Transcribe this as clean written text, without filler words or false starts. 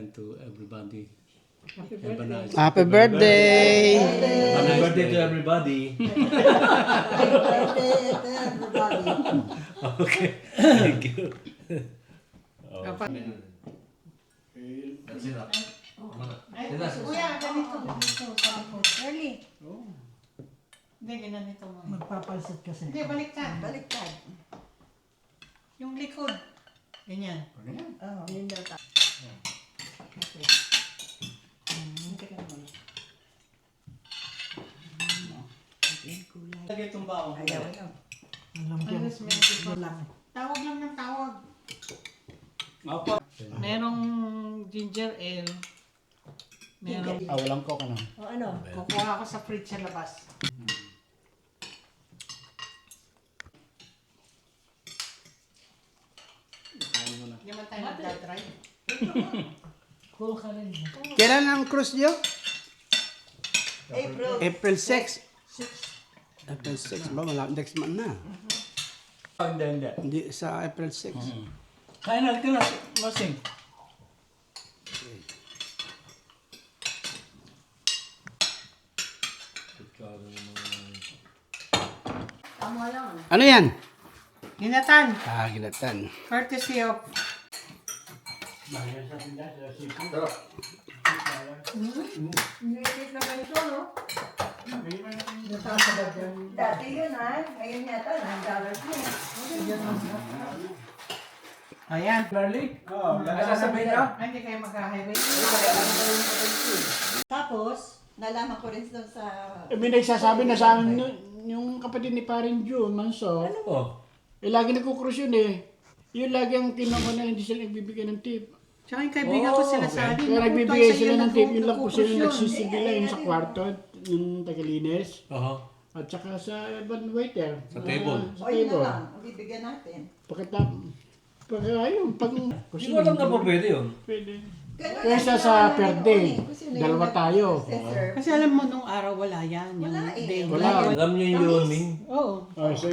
and to everybody. Happy Have a nice Happy birthday! Have a nice Birthday to day. everybody. Happy birthday to everybody. Okay, thank you. Kapag... That's enough. Kuya, ganito. Ganito, sabi ko. Early. Hindi, ganito mo. Magpapalsat kasi. Hindi, baliktad. Baliktad. Yung likod. Ganyan. Oo, yun daw ta. Okay. Hindi ka naman. Lagay itong baon. Ayaw na. Alam ko. Alas, may lang. Tawag lang ng tawag. Opo. Merong ginger ale. Merong... Walang coke ano? O ano? Kukuha ako sa fridge sa labas. Hindi man tayo nagdadrive. Cool ka rin. Kailan ang cruise nyo? April. April 6. April 6 ba? Wala, next month na. Hindi. Hindi sa April 6. Kain na ka na, Masing. Tama lang. Ano yan? Ginatan. Ginatan. Courtesy of... Nilipit na ganito, no? Dati yun, ha? Ngayon yata, $9 na. Ayan. Barley? Oo. Sasabihin na? Ay, hindi kayo mag-highway. Tapos, nalaman ko rin doon sa... May nagsasabi na sa amin yung kapatid ni Parin June, Manso. Oh. Lagi nagkukrus yun eh. Yun lagi ang kinuha na hindi sila nagbibigay ng tip. Tsaka yung kaibigan ko sila sa akin. Kaya nagbibigay sila ng tip, yun lang po sila nagsisigila yung sa kwarto, yung tagalinis. Oo. At saka sa ibang waiter. Sa table. Sa O, yun na table. lang. Bibigyan natin. Ayun, pag... Hindi ko alam na po pwede yun. Pwede. Ganun Kesa lang sa yung per ano day, eh, kung sino yung dalawa tayo. nag-serve. Kasi alam mo nung araw wala yan. Yung Wala eh. day. Wala. Alam niyo yung yun, Ming? Oo. Oh, so